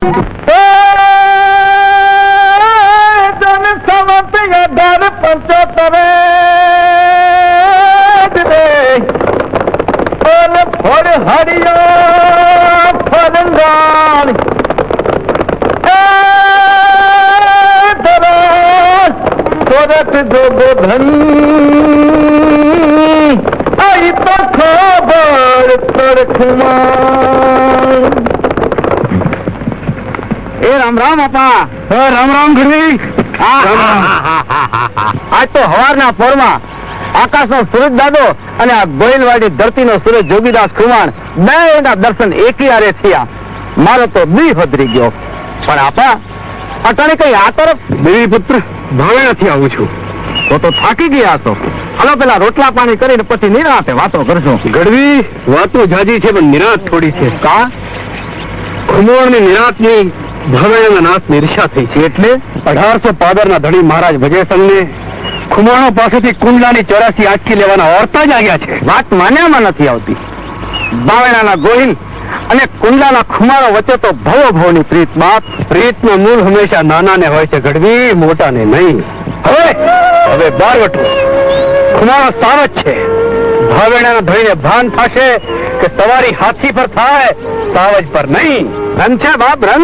જન સમત યદર પંચોતરે ઓલ ફળ હરિયો ફરંગાણ સોરઠ જોગો ધન આઈ તો ખબર તરખમાં એ રામ રામ આપા રામ રામ ગઢવી આજ તો હવારના પોરમાં આકાશનો સૂરજ દાદો અને આ ગોયલવાડી ધરતીનો સૂરજ જોગીદાસ ખુમાણ બે ના દર્શન એકી આરે થયા. મારો તો દી હદરી ગયો. પણ આપા અટાણે કઈ આ તરફ દેવી પુત્ર ભાવેણાથી આવું છું. તો થાકી ગયા છો. હાલો પેલા રોટલા પાણી કરીને પછી નિરાંતે વાતો કરજો. ગઢવી વાતો જાજી છે પણ નિરાંત થોડી છે. કા ખુમાણની નિરાંતની ભાવેણાના નાશની ઈર્ષા થઈ છે. એટલે 1815 ના ધણી મહારાજ ભજેસંગને ખુમાણો પાસેથી કુંડલાની 84 આટકી લેવાના ઓરતા જ આવ્યા છે. વાત માન્યામાં નથી આવતી. ભાવેણાના ગોહિલ અને કુંડલાના ખુમાણો વચ્ચે તો ભવો ભવની પ્રીત બાપ. પ્રીતનો મૂળ હંમેશા નાનાને હોય છે ગઢવી, મોટાને નહીં. હવે બારવટું ખુમાણો સારો જ છે. ભાવેણાના ધણીને ભાન થશે કે સવારી હાથી પર થાય, સાવજ પર નહીં. રન છે બાપ, રન.